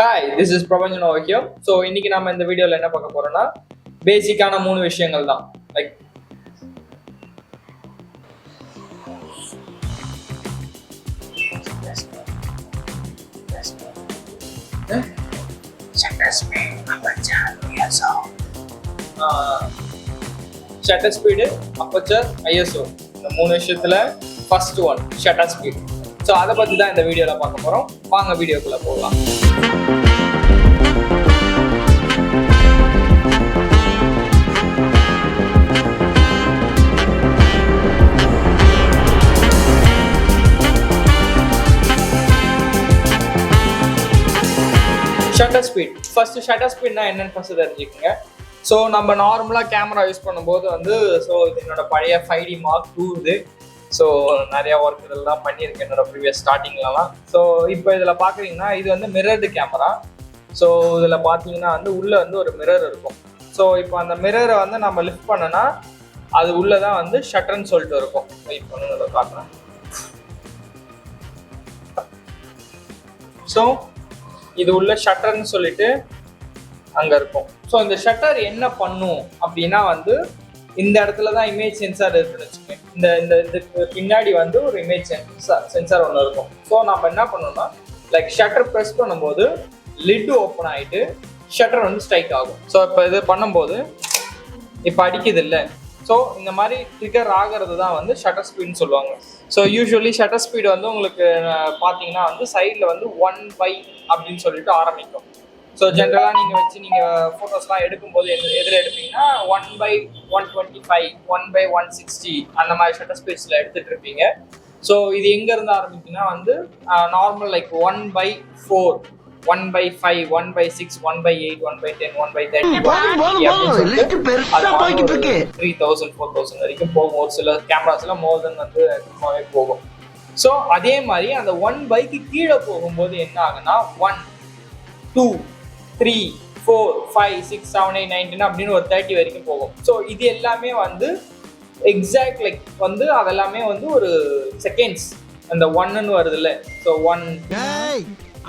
Hi, this is Prabanjan over here. So, இன்னைக்கு நாம இந்த வீடியோல என்ன பார்க்க போறோம்னா பேசிக்கான 3 விஷயங்கள் தான். Like shutter speed, aperture, ISO. இந்த 3 விஷயத்துல first one shutter speed. So அதை பற்றி தான் இந்த வீடியோவில் பார்க்க போகிறோம். வாங்க வீடியோக்குள்ளே போகலாம். Shutter speed. ஃபர்ஸ்ட் ஷட்டர் ஸ்பீட்னா என்னன்னு ஃபர்ஸ்ட் தெரிஞ்சுக்கோங்க. ஸோ நம்ம நார்மலாக கேமரா யூஸ் பண்ணும்போது ஸோ இது என்னோட பழைய 5D Mark II இது. ஸோ நிறையா ஒர்க் இதெல்லாம் பண்ணியிருக்கேன் என்னோட ப்ரீவியஸ் ஸ்டார்டிங்லலாம். ஸோ இப்போ இதில் பார்க்குறீங்கன்னா இது மிரர்டு கேமரா. ஸோ இதில் பார்த்தீங்கன்னா உள்ளே ஒரு மிரர் இருக்கும். ஸோ இப்போ அந்த மிரரை நம்ம லிஃப்ட் பண்ணோன்னா அது உள்ளே தான் ஷட்டர்ன்னு சொல்லிட்டு இருக்கும். இப்போ இதை பார்க்குறேன். ஸோ இது உள்ள ஷட்டர்ன்னு சொல்லிட்டு அங்கே இருக்கும். ஸோ இந்த ஷட்டர் என்ன பண்ணும் அப்படின்னா இந்த இடத்துல தான் இமேஜ் சென்சார் இருக்குன்னு வச்சுக்கோங்க. இந்த இதுக்கு பின்னாடி ஒரு இமேஜ் சென்சார் ஒன்று இருக்கும். ஸோ நம்ம என்ன பண்ணோம்னா லைக் ஷட்டர் ப்ரெஸ் பண்ணும்போது லிட் ஓப்பன் ஆகிட்டு ஷட்டர் ஸ்ட்ரைக் ஆகும். ஸோ இப்போ இது பண்ணும்போது இப்போ அடிக்குது இல்லை. ஸோ இந்த மாதிரி ட்ரிகர் ஆகிறது தான் ஷட்டர் ஸ்பீட்னு சொல்லுவாங்க. ஸோ யூஸ்வலி ஷட்டர் ஸ்பீடு உங்களுக்கு பார்த்தீங்கன்னா சைடில் 1/, அப்படின்னு சொல்லிட்டு ஆரம்பிக்கும். ஸோ ஜென்ரலாக நீங்கள் ஃபோட்டோஸ்லாம் எடுக்கும்போது எதில் எடுப்பீங்கன்னா 1/125, 1/160 அந்த மாதிரி ஷட்டர் ஸ்பீட்ஸில் எடுத்துகிட்டு இருப்பீங்க. ஸோ இது எங்கேருந்து ஆரம்பிக்குன்னா நார்மல் லைக் 1/4, 1/5, 1/6, 1/8, 1/10, 1/30, 3000, 4000 வரைக்கும் போகும். ஒரு சில கேமராஸ்ல மோர் தென் சும்மாவே போகும். ஸோ அதே மாதிரி அந்த 1/க்கு கீழே போகும்போது என்ன ஆகுன்னா 1, 2, 3, 4, 5, 6, 7, 8, 9, 10 அப்படின்னு ஒரு 30 வரைக்கும் போகும். ஸோ இது எல்லாமே எக்ஸாக்ட் லைக் அதெல்லாமே ஒரு செகண்ட்ஸ். அந்த 1ன்னு வருது இல்லை. ஸோ 1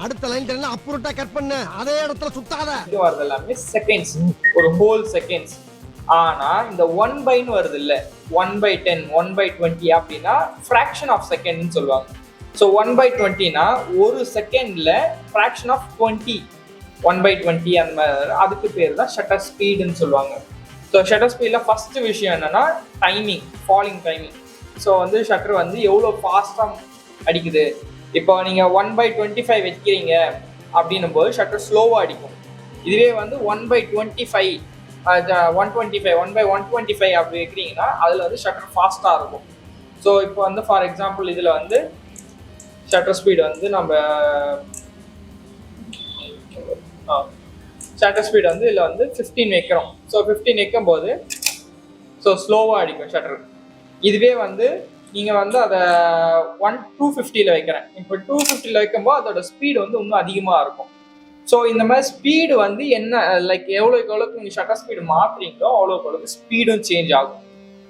அடுத்த லைன் அப்புறட்டா கட் பண்ண அதே இடத்துல சுத்தாத இது வருது எல்லாமே செகண்ட்ஸ், ஒரு ஹோல் செகண்ட்ஸ். ஆனா இந்த 1/ன்னு வருது இல்லை, 1/10, 1/20 அப்படின்னா ஃப்ராக்ஷன் ஆஃப் செகண்ட்னு சொல்லுவாங்க. ஸோ 1/20னா ஒரு செகண்ட்ல ஃப்ராக்ஷன் ஆஃப் 20, 1/20 அந்த மாதிரி. அதுக்கு பேர் தான் ஷட்டர் ஸ்பீடுன்னு சொல்லுவாங்க. ஸோ ஷட்டர் ஸ்பீடில் ஃபர்ஸ்ட் விஷயம் என்னன்னா timing, falling timing. So shutter எவ்வளோ ஃபாஸ்ட்டாக அடிக்குது. இப்போ நீங்கள் 1/25 வைக்கிறீங்க அப்படின்னும் போது ஷட்டர் ஸ்லோவாக அடிக்கும். இதுவே 1/25, 125, 1/125 அப்படி வைக்கிறீங்கன்னா அதில் ஷட்டர் ஃபாஸ்ட்டாக இருக்கும். ஸோ இப்போ ஃபார் எக்ஸாம்பிள் இதில் ஷட்டர் ஸ்பீடு நம்ம ஷட்டர் ஸ்பீடு இதில் 15 வைக்கிறோம். ஸோ 15 வைக்கும் போது ஸோ ஸ்லோவாக அடிக்கும் ஷட்டர். இதுவே நீங்கள் அதை 250 வைக்கிறேன். இப்போ 250 வைக்கும்போது அதோட ஸ்பீடு இன்னும் அதிகமாக இருக்கும். ஸோ இந்த மாதிரி ஸ்பீடு என்ன லைக் எவ்வளோக்கு நீங்கள் ஷட்டர் ஸ்பீடு மாற்றுறீங்களோ அவ்வளோக்கு ஸ்பீடும் சேஞ்ச் ஆகும்.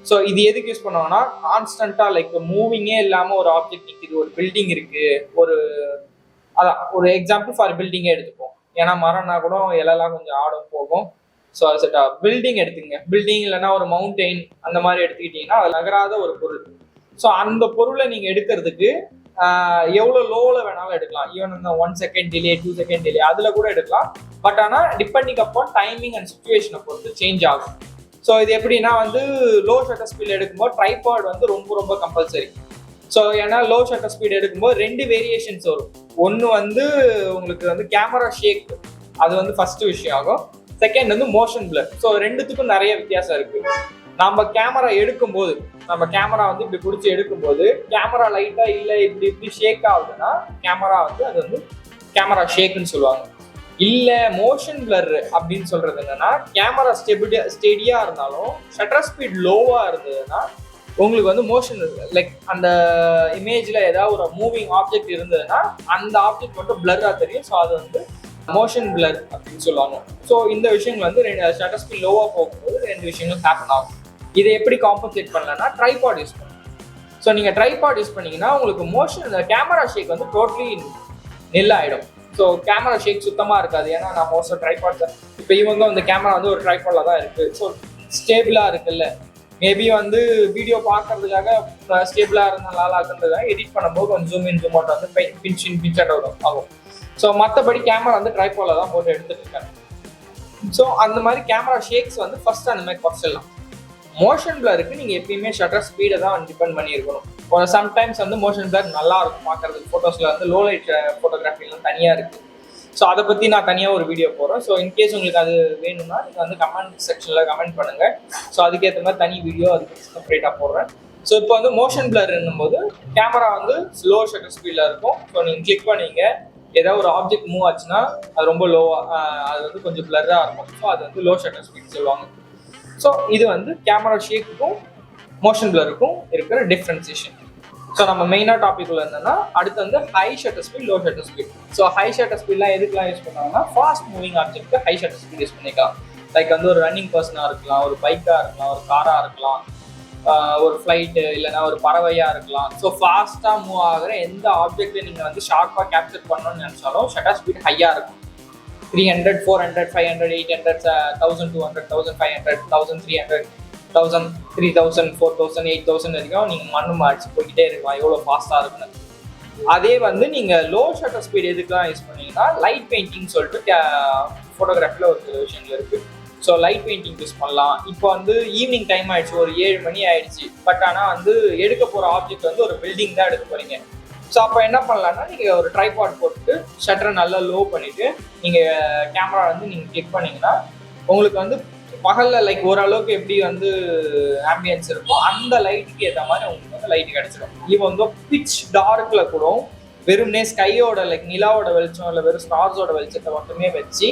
ஸோ இது எதுக்கு யூஸ் பண்ணுவாங்கன்னா கான்ஸ்டண்ட்டாக லைக் மூவிங்கே இல்லாமல் ஒரு ஆப்ஜெக்ட் நிற்கிது, ஒரு பில்டிங் இருக்குது, ஒரு எக்ஸாம்பிள் ஃபார் பில்டிங்கே எடுத்துப்போம். ஏன்னா மரம்னா கூட இலெல்லாம் கொஞ்சம் ஆடும் போகும். ஸோ அது செட்டா பில்டிங் எடுத்துங்க. பில்டிங் இல்லைன்னா ஒரு மவுண்டெயின் அந்த மாதிரி எடுத்துக்கிட்டிங்கன்னா அது நகராத ஒரு பொருள். ஸோ அந்த பொருளை நீங்கள் எடுக்கிறதுக்கு எவ்வளோ லோவில் வேணாலும் எடுக்கலாம். ஈவன் இந்த 1 செகண்ட் டிலே, 2 செகண்ட் டிலே அதில் கூட எடுக்கலாம். பட் ஆனால் டிபெண்டிங் அப்பான் டைமிங் அண்ட் சிச்சுவேஷனை பொறுத்து சேஞ்ச் ஆகும். ஸோ இது எப்படின்னா லோ ஷட்டர் ஸ்பீட் எடுக்கும்போது ட்ரைபாட் ரொம்ப ரொம்ப கம்பல்சரி. ஸோ ஏன்னா லோ ஷட்டர் ஸ்பீட் எடுக்கும்போது 2 வேரியேஷன்ஸ் வரும். ஒன்று உங்களுக்கு கேமரா ஷேக், அது ஃபர்ஸ்ட் விஷயம் ஆகும். Second motion blur. ஸோ ரெண்டுத்துக்கும் நிறைய வித்தியாசம் இருக்கு. நம்ம கேமரா எடுக்கும்போது கேமரா இப்படி பிடிச்சி எடுக்கும்போது கேமரா லைட்டா இல்லை இப்படி ஷேக் ஆகுதுன்னா கேமரா அது கேமரா ஷேக்குன்னு சொல்லுவாங்க. இல்லை மோஷன் பிளர் அப்படின்னு சொல்றது என்னன்னா கேமரா ஸ்டெடியா இருந்தாலும் ஷட்டர் ஸ்பீட் லோவா இருந்ததுன்னா உங்களுக்கு மோஷன் லைக் அந்த இமேஜ்ல ஏதாவது ஒரு மூவிங் ஆப்ஜெக்ட் இருந்ததுன்னா அந்த ஆப்ஜெக்ட் மட்டும் பிளரா தெரியும். ஸோ அது மோஷன் பிளர் அப்படின்னு சொல்லுவாங்க. ஸோ இந்த விஷயங்கள் ஷட்டர் ஸ்பீட் லோவா போகும்போது 2 விஷயங்கள் ஹேப்பன் ஆகும். இதை எப்படி காம்பன்சேட் பண்ணலன்னா ட்ரைபாட் யூஸ் பண்ணுங்க. ஸோ நீங்கள் ட்ரைபாட் யூஸ் பண்ணீங்கன்னா உங்களுக்கு மோஷன் கேமரா ஷேக் டோட்டலி நில் ஆகிடும். ஸோ கேமரா ஷேக் சுத்தமாக இருக்காது. ஏன்னா நான் மோஸ்ட்டாக ட்ரைபாட்ஸ் இப்போ இவங்க அந்த கேமரா வந்து ஒரு ட்ரைபாடில் தான் இருக்குது. ஸோ ஸ்டேபிளாக இருக்குல்ல, மேபி வந்து வீடியோ பார்க்கறதுக்காக ஸ்டேபிளாக இருந்தால் நல்லா இருக்குன்றதுக்காக எடிட் பண்ணும்போது கொஞ்சம் ஜூம் இன் ஜூம் அவுட் வந்து பின்ச் அவுட் ஆகும். ஸோ மற்றபடி கேமரா வந்து ட்ரைபாடில் தான் போட்டு எடுத்துட்டு இருக்காங்க. ஸோ அந்த மாதிரி கேமரா ஷேக்ஸ் வந்து ஃபர்ஸ்ட் அந்த மாதிரி குறைச்சிடலாம். மோஷன் பிளருக்கு நீங்கள் எப்பயுமே ஷட்டர் ஸ்பீடை தான் டிபெண்ட் பண்ணியிருக்கணும். ஒரு சம்டைம்ஸ் வந்து மோஷன் பிளர் நல்லா இருக்கும் பார்க்கறதுக்கு. ஃபோட்டோஸில் வந்து லோ லைட் ஃபோட்டோகிராஃபிலாம் தனியாக இருக்குது. ஸோ அதை பற்றி நான் தனியாக ஒரு வீடியோ போடுறேன். ஸோ இன்கேஸ் உங்களுக்கு அது வேணும்னா நீங்கள் வந்து கமெண்ட் செக்ஷனில் கமெண்ட் பண்ணுங்கள். ஸோ அதுக்கேற்ற மாதிரி தனி வீடியோ அதுக்கு செப்பரேட்டாக போடுறேன். ஸோ இப்போ வந்து மோஷன் பிளர் என்னும்போது கேமரா வந்து ஸ்லோ ஷட்டர் ஸ்பீடில் இருக்கும். ஸோ நீங்கள் கிளிக் பண்ணீங்க, ஏதாவது ஒரு ஆப்ஜெக்ட் மூவ் ஆச்சுன்னா அது ரொம்ப லோவாக, அது வந்து கொஞ்சம் பிளர்ராக இருக்கும். ஸோ அது வந்து லோ ஷட்டர் ஸ்பீட் சொல்லுவாங்க. ஸோ இது வந்து கேமரா ஷேக்குக்கும் மோஷன் பிளருக்கும் இருக்கிற டிஃப்ரென்சியேஷன். ஸோ நம்ம மெயினாக டாபிக் உள்ள இருந்தோம்னா அடுத்து வந்து high shutter speed, low shutter speed. So high shutter ஸ்பீட்லாம் எதுக்கெல்லாம் யூஸ் பண்ணுவாங்கன்னா fast moving object high shutter speed use பண்ணிக்கலாம். லைக் வந்து ஒரு ரன்னிங் பர்சனாக இருக்கலாம், ஒரு பைக்காக இருக்கலாம், ஒரு காராக இருக்கலாம், ஒரு ஃப்ளைட்டு இல்லைன்னா ஒரு பறவையாக இருக்கலாம். ஸோ ஃபாஸ்ட்டாக மூவ் ஆகிற எந்த ஆப்ஜெக்ட்டை நீங்கள் வந்து ஷார்ப்பாக கேப்சர் பண்ணணும்னு நினச்சாலும் ஷட்டர் ஸ்பீட் ஹையாக இருக்கும். 300, 400, 500, 800, 1200, 1500, 1300, 1000, 3000, 4000, 8000 வரைக்கும் நீங்கள் மண்ணு அடிச்சு போய்கிட்டே இருக்கலாம் எவ்வளோ ஃபாஸ்ட்டாக இருக்குன்னு. அதே வந்து நீங்கள் லோ ஷட்டர் ஸ்பீட் எதுக்கெல்லாம் யூஸ் பண்ணீங்கன்னா லைட் பெயிண்டிங் சொல்லிட்டு ஃபோட்டோகிராஃபியில் ஒரு சில விஷயங்கள் இருக்குது. ஸோ லைட் பெயிண்டிங் யூஸ் பண்ணலாம். இப்போ வந்து ஈவினிங் டைம் ஆயிடுச்சு, ஒரு 7 மணி ஆயிடுச்சு. பட் ஆனால் வந்து எடுக்க போகிற ஆப்ஜெக்ட் வந்து ஒரு பில்டிங் தான் எடுக்க போறீங்க. ஸோ அப்போ என்ன பண்ணலாம்னா நீங்கள் ஒரு ட்ரைபாட் போட்டுட்டு ஷட்டரை நல்லா லோ பண்ணிவிட்டு நீங்கள் கேமரா வந்து நீங்கள் கிளிக் பண்ணிங்கன்னா உங்களுக்கு வந்து பகலில் லைக் ஓரளவுக்கு எப்படி வந்து ஆம்பியன்ஸ் இருக்கும் அந்த லைட்டுக்கு ஏற்ற மாதிரி உங்களுக்கு வந்து லைட்டு கிடச்சிடும். இப்போ வந்து பிச் டார்க்கில் கூட வெறும்னே ஸ்கையோட லைக் நிலாவோட வெளிச்சம் இல்லை வெறும் ஸ்டார்ஸோட வெளிச்சத்தை மட்டுமே வச்சு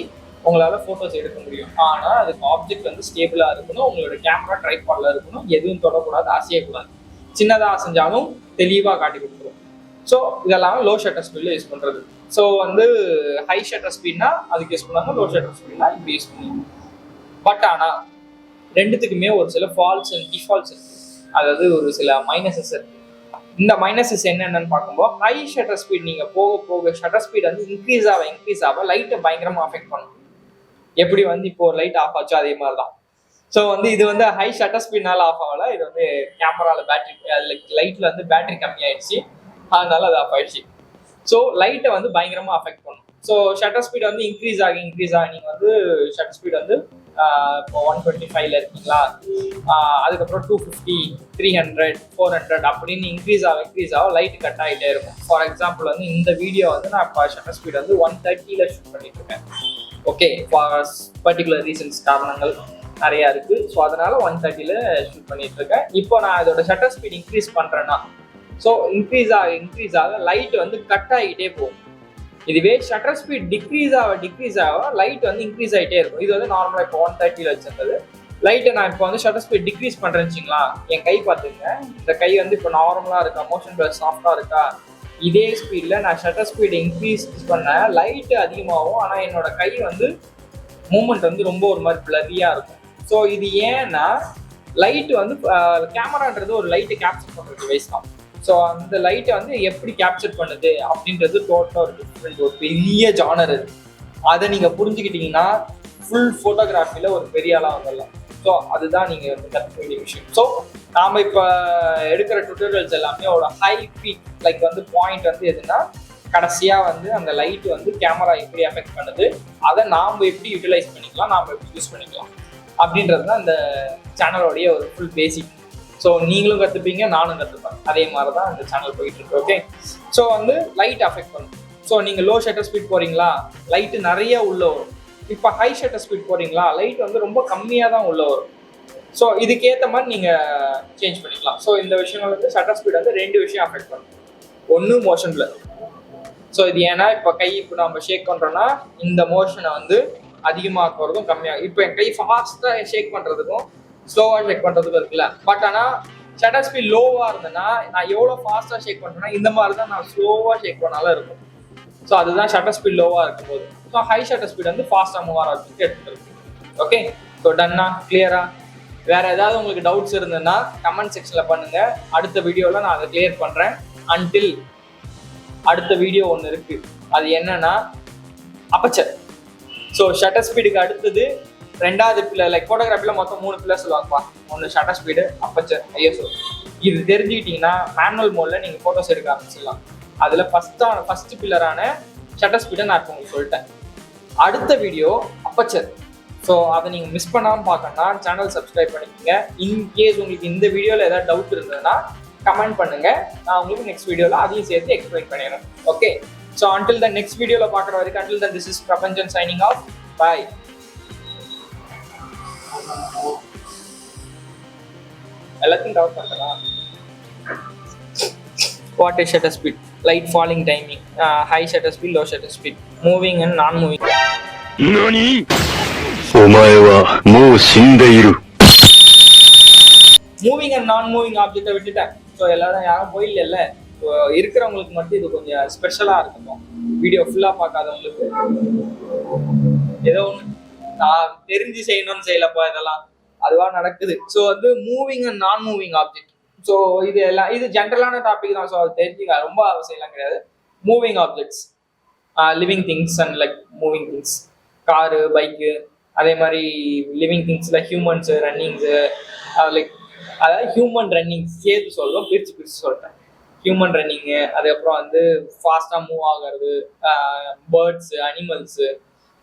உங்களால் ஃபோட்டோஸ் எடுக்க முடியும். ஆனால் அதுக்கு ஆப்ஜெக்ட் வந்து ஸ்டேபிளாக இருக்கணும், உங்களோட கேமரா ட்ரைபாடில் இருக்கணும், எதுவும் தொடக்கூடாது, அசையக்கூடாது. சின்னதாக அசைஞ்சாலும் தெளிவாக காட்டி கொடுத்துரும். ஸோ இதெல்லாம் லோ ஷட்டர் ஸ்பீடில் யூஸ் பண்ணுறது. ஸோ வந்து ஹை ஷட்டர் ஸ்பீட்னா அதுக்கு யூஸ் பண்ணாங்க, லோ ஷட்டர் ஸ்பீட்னா இப்படி யூஸ் பண்ணுவாங்க. பட் ஆனால் ரெண்டுத்துக்குமே ஒரு சில ஃபால்ஸ் அண்ட் டிஃபால்ட்ஸ் இருக்கு, அதாவது ஒரு சில மைனஸஸ் இருக்கு. இந்த மைனஸஸ் என்னென்னு பார்க்கும்போது ஹை ஷட்டர் ஸ்பீட் நீங்கள் போக போக ஷட்டர் ஸ்பீட் வந்து இன்க்ரீஸ் ஆக லைட்டை பயங்கரமாக அஃபெக்ட் பண்ணும். எப்படி வந்து இப்போ ஒரு லைட் ஆஃப் ஆச்சோ அதே மாதிரி தான். ஸோ வந்து இது வந்து ஹை ஷட்டர் ஸ்பீட்னால ஆஃப் ஆகல, இது வந்து கேமராவில் பேட்டரி லைட்டில் வந்து பேட்டரி கம்மியாயிடுச்சு, அதனால அது ஆஃப் ஆயிடுச்சு. ஸோ லைட்டை வந்து பயங்கரமாக அஃபெக்ட் பண்ணும். ஸோ ஷட்டர் ஸ்பீட் வந்து இன்க்ரீஸ் ஆகி நீங்கள் வந்து ஷட்டர் ஸ்பீட் வந்து இப்போ 125ல இருக்கீங்களா, அதுக்கப்புறம் 250, 300, 400 அப்படின்னு இன்க்ரீஸ் ஆக லைட் கட் ஆகிட்டே இருக்கும். ஃபார் எக்ஸாம்பிள் வந்து இந்த வீடியோ வந்து நான் இப்போ ஷட்டர் ஸ்பீட் வந்து 130ல ஷூட் பண்ணிட்டு இருக்கேன். ஓகே, ஃபார் பர்டிகுலர் ரீசன்ஸ் காரணங்கள் நிறையா இருக்குது. ஸோ அதனால 130ல ஷூட் பண்ணிட்டு இருக்கேன். இப்போ நான் இதோட ஷட்டர் ஸ்பீட் இன்க்ரீஸ் பண்ணுறேன்னா ஸோ இன்க்ரீஸ் ஆக லைட் வந்து கட் ஆகிட்டே போகும். இதுவே ஷட்டர் ஸ்பீட் டிக்ரீஸ் ஆக லைட் வந்து இன்க்ரீஸ் ஆகிட்டே இருக்கும். இது வந்து நார்மலாக இப்போ 130ல வச்சிருந்தது லைட்டை நான் இப்போ வந்து ஷட்டர் ஸ்பீட் டிக்ரீஸ் பண்ணுறேன்னு வச்சுங்களா, என் கை பார்த்துங்க, இந்த கை வந்து இப்போ நார்மலாக இருக்கா, மோஷன் பிளர் சாஃப்டாக இருக்கா, இதே ஸ்பீடில் நான் ஷட்டர் ஸ்பீட் இன்க்ரீஸ் பண்ண லைட்டு அதிகமாகும், ஆனால் என்னோட கை வந்து மூமெண்ட் வந்து ரொம்ப ஒரு மாதிரி பிளரியாக இருக்கும். ஸோ இது ஏன்னா லைட்டு வந்து கேமரான்றது ஒரு லைட்டை கேப்சர் பண்ணுற டிவைஸ் தான். ஸோ அந்த லைட்டை வந்து எப்படி கேப்சர் பண்ணுது அப்படின்றது டோட்டலாக ஒரு டிஃப்ரெண்ட், ஒரு பெரிய ஜானர் அது. அதை நீங்கள் புரிஞ்சுக்கிட்டீங்கன்னா ஃபுல் ஃபோட்டோகிராஃபியில் ஒரு பெரிய ஆளாக வந்துடலாம். ஸோ அதுதான் நீங்கள் வந்து கற்றுக்க வேண்டிய விஷயம். ஸோ நாம் இப்போ எடுக்கிற டுட்டோரியல்ஸ் எல்லாமே ஒரு ஹை பீக் லைக் வந்து பாயிண்ட் வந்து எதுனா கடைசியாக வந்து அந்த லைட்டு வந்து கேமரா எப்படி எஃபெக்ட் பண்ணுது, அதை நாம் எப்படி யூட்டிலைஸ் பண்ணிக்கலாம், நாம் எப்படி யூஸ் பண்ணிக்கலாம் அப்படின்றது தான் இந்த சேனலோடைய ஒரு ஃபுல் பேசிக். ஸோ நீங்களும் கற்றுப்பீங்க, நானும் கற்றுப்பேன். அதே மாதிரி தான் இந்த சேனல் போயிட்டு இருக்கு. ஓகே, ஸோ வந்து லைட் அஃபெக்ட் பண்ணும். ஸோ நீங்கள் லோ ஷட்டர் ஸ்பீட் போகிறீங்களா, லைட்டு நிறைய உள்ள வரும். இப்போ ஹை ஷட்டர் ஸ்பீட் போகிறீங்களா, லைட் வந்து ரொம்ப கம்மியாக தான் உள்ள வரும். ஸோ இதுக்கேற்ற மாதிரி நீங்கள் சேஞ்ச் பண்ணிக்கலாம். ஸோ இந்த விஷயங்கள் வந்து ஷட்டர் ஸ்பீட் வந்து 2 விஷயம் அஃபெக்ட் பண்ணும். ஒன்று மோஷன் பிளர். ஸோ இது ஏன்னா இப்போ கை இப்போ நம்ம ஷேக் பண்ணுறோன்னா இந்த மோஷனை வந்து அதிகமாக்குறதும் கம்மியாகும். இப்போ என் கை ஃபாஸ்ட்டாக ஷேக் பண்ணுறதுக்கும் ஸ்லோவாக ஷேக் பண்ணுறதுக்கும் இருக்குல்ல. பட் ஆனால் ஷட்டர் ஸ்பீட் லோவாக இருந்ததுன்னா நான் எவ்வளோ ஃபாஸ்ட்டாக ஷேக் பண்ணுறேன்னா இந்த மாதிரி தான் நான் ஸ்லோவாக ஷேக் பண்ணாலும் இருக்கும். ஸோ அதுதான் ஷட்டர் ஸ்பீட் லோவாக இருக்கும்போது. ஸோ ஹை ஷட்டர் ஸ்பீட் வந்து ஃபாஸ்ட்டாக மூவ் ஆகிறதுக்கு எடுத்துருக்கு. ஓகே, ஸோ டன்னா, கிளியரா? வேற ஏதாவது உங்களுக்கு டவுட்ஸ் இருந்ததுன்னா கமெண்ட் செக்ஷனில் பண்ணுங்க. அடுத்த வீடியோவில் நான் அதை கிளியர் பண்ணுறேன். அன்டில் அடுத்த வீடியோ ஒன்று இருக்கு. அது என்னன்னா அப்பச்சர். ஸோ ஷட்டர் ஸ்பீடுக்கு அடுத்தது ரெண்டாவது பில்லர், லைக் ஃபோட்டோகிராஃபியில் மொத்தம் 3 பில்லர் சொல்லுவாங்கப்பா. ஒன்று ஷட்டர் ஸ்பீடு, அப்பச்சர், ஐஎஸ்ஓ. இது தெரிஞ்சுக்கிட்டீங்கன்னா மேனுவல் மோடில் நீங்கள் ஃபோட்டோஸ் எடுக்க ஆரம்பிச்சிடலாம். அதில் ஃபர்ஸ்ட் பில்லரான ஷட்டர் ஸ்பீடை நான் இப்போ உங்களுக்கு சொல்லிட்டேன். அடுத்த வீடியோ அப்பச்சர். ஸோ அதை நீங்கள் மிஸ் பண்ணாமல் பார்க்கணும்னா சேனல் சப்ஸ்கிரைப் பண்ணிக்கோங்க. இன்கேஸ் உங்களுக்கு இந்த வீடியோவில் ஏதாவது டவுட் இருந்ததுன்னா கமெண்ட் பண்ணுங்கள். நான் உங்களுக்கு நெக்ஸ்ட் வீடியோவில் அதையும் சேர்த்து எக்ஸ்பிளைன் பண்ணிடுறேன். Okay, so until the next வீடியோவில் பார்க்குற வரைக்கும், until then this is Prabanjan signing off. Bye. எல்லாத்தையும் கவர் பண்ணலாம். What is shutter speed? Light falling timing, high shutter speed, low shutter speed, moving and non-moving. NANI? お前はもう死んでいる。மூவிங் and non moving ஆப்ஜெக்டை விட்டுட்டேன். So எல்லாரும் யாரும் போயிடல. இருக்கிறவங்களுக்கு மட்டும் இது கொஞ்சம் ஸ்பெஷலாக இருக்கணும். வீடியோ ஃபுல்லாக பார்க்காதவங்களுக்கு ஏதோ ஒன்று நான் தெரிஞ்சு செய்யணும்னு செய்யலப்பா, இதெல்லாம் அதுவாக நடக்குது. ஸோ வந்து moving and non moving object. So இது எல்லாம் இது ஜென்ரலான டாபிக் தான். ஸோ அது தெரிஞ்சுக்க ரொம்ப அவசியம்லாம் கிடையாது. Moving objects, living things and like moving things, car, bike, அதே மாதிரி லிவிங் திங்ஸில் ஹியூமன்ஸு, ரன்னிங்ஸு, லைக் அதாவது ஹியூமன் ரன்னிங் சேர்த்து சொல்லும், பிரித்து சொல்லிட்டேன். ஹியூமன் ரன்னிங்கு, அதுக்கப்புறம் வந்து ஃபாஸ்ட்டாக மூவ் ஆகிறது, birds, animals.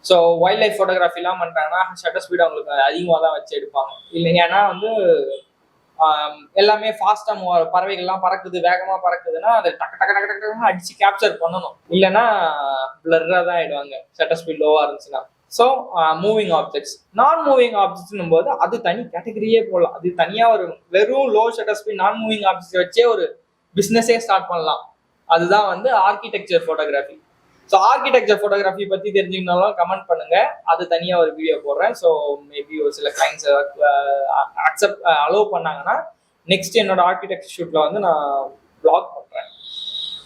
So wild life ஃபோட்டோகிராஃபிலாம் பண்ணுறாங்கன்னா ஷட்டர் ஸ்பீடு அவங்களுக்கு அதிகமாக தான் வச்சு எடுப்பாங்க. இல்லை ஏன்னா வந்து எல்லாமே ஃபாஸ்ட்டாக மூவ் ஆகும். பறவைகள்லாம் பறக்குது, வேகமாக பறக்குதுன்னா அதை டக்கு டக்கு டக்கு டக்குன்னு அடித்து கேப்சர் பண்ணணும். இல்லைன்னா பிளர்ராக தான் ஆகிடுவாங்க ஷட்டர் ஸ்பீட் லோவாக இருந்துச்சுன்னா. So moving objects. நான் மூவிங் ஆப்ஜெக்ட்ஸ்னும் போது அது தனி கேட்டகரியே போடலாம். அது தனியாக ஒரு வெறும் லோ ஷட்டர் ஸ்பீட் நான் மூவிங் ஆப்ஜெக்ட்ஸ் வச்சே ஒரு பிஸ்னஸே ஸ்டார்ட் பண்ணலாம். அதுதான் வந்து architecture photography. So architecture photography பற்றி தெரிஞ்சுக்கனாலும் கமெண்ட் பண்ணுங்க, அது தனியாக ஒரு வீடியோ போடுறேன். ஸோ மேபி ஒரு சில கிளைண்ட்ஸ் அக்செப்ட் அலோவ் பண்ணாங்கன்னா நெக்ஸ்ட் என்னோட ஆர்கிடெக்சர் ஷூட்டில் வந்து நான் ப்ளாக் பண்ணுறேன்.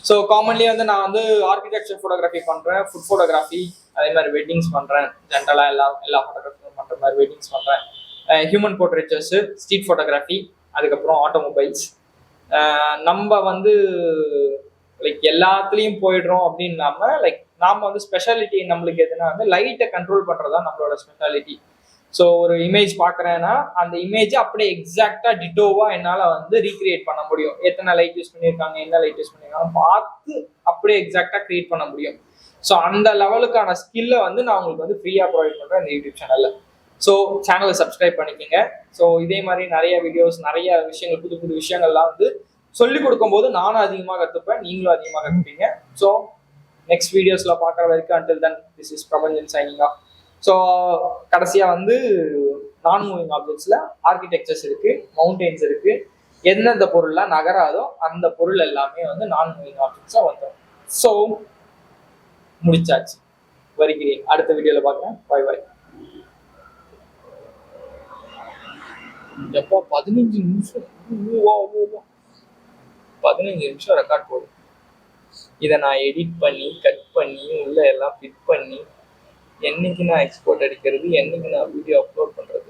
ஸோ காமன்லி வந்து நான் வந்து ஆர்கிடெக்சர் ஃபோட்டோகிராஃபி பண்ணுறேன், ஃபுட் ஃபோட்டோகிராஃபி, அதே மாதிரி வெட்டிங்ஸ் பண்ணுறேன். ஜென்ரலாக எல்லா ஃபோட்டோகிராஃபியும் பண்ணுற மாதிரி வெட்டிங்ஸ் பண்ணுறேன். ஹியூமன் போர்ட்ரேச்சர்ஸு, ஸ்ட்ரீட் ஃபோட்டோகிராஃபி, அதுக்கப்புறம் ஆட்டோமொபைல்ஸ். நம்ம வந்து லைக் எல்லாத்துலேயும் போயிடுறோம் அப்படின்னு இல்லாமல் லைக் நாம் வந்து ஸ்பெஷாலிட்டி நம்மளுக்கு எதுனா வந்து லைட்டை கண்ட்ரோல் பண்ணுறது தான் நம்மளோட ஸ்பெஷாலிட்டி. ஸோ ஒரு இமேஜ் பார்க்குறேன்னா அந்த இமேஜை அப்படியே எக்ஸாக்டாக டிட்டோவாக என்னால் வந்து ரீக்ரியேட் பண்ண முடியும். எத்தனை லைட் யூஸ் பண்ணியிருக்காங்க, என்ன லைட் யூஸ் பண்ணியிருக்காங்க பார்த்து அப்படியே எக்ஸாக்டாக க்ரியேட் பண்ண முடியும். ஸோ அந்த லெவலுக்கான ஸ்கில்லை வந்து நான் உங்களுக்கு வந்து ஃப்ரீயாக ப்ரொவைட் பண்ணுறேன் இந்த யூடியூப் சேனலில். ஸோ சேனலை சப்ஸ்கிரைப் பண்ணிக்கோங்க. ஸோ இதே மாதிரி நிறைய வீடியோஸ், நிறைய விஷயங்கள், புது புது விஷயங்கள்லாம் வந்து சொல்லிக் கொடுக்கும்போது நானும் அதிகமாக கற்றுப்பேன், நீங்களும் அதிகமாக கற்றுப்பீங்க. ஸோ நெக்ஸ்ட் வீடியோஸில் பார்க்குற வரைக்கும் until then this is Prabanjan signing off. So கடைசியாக வந்து நான் மூவிங் ஆப்ஜெக்ட்ஸில் ஆர்கிடெக்சர்ஸ் இருக்குது, மவுண்டெயின்ஸ் இருக்குது. எந்தெந்த பொருள்லாம் நகராதோ அந்த பொருள் எல்லாமே வந்து நான் மூவிங் ஆப்ஜெக்ட்ஸாக வந்துடும். ஸோ முடிச்சாச்சு. வருகிறேன் அடுத்த வீடியோவில் பார்க்குறேன். பாய் பாய். எப்போ 15 நிமிஷம் 15 நிமிஷம் ரெக்கார்ட் போடும். இதை நான் எடிட் பண்ணி கட் பண்ணி உள்ள எல்லாம் ஃபிட் பண்ணி என்னைக்கு நான் எக்ஸ்போர்ட் அடிக்கிறது, என்னைக்கு நான் வீடியோ அப்லோட் பண்ணுறது.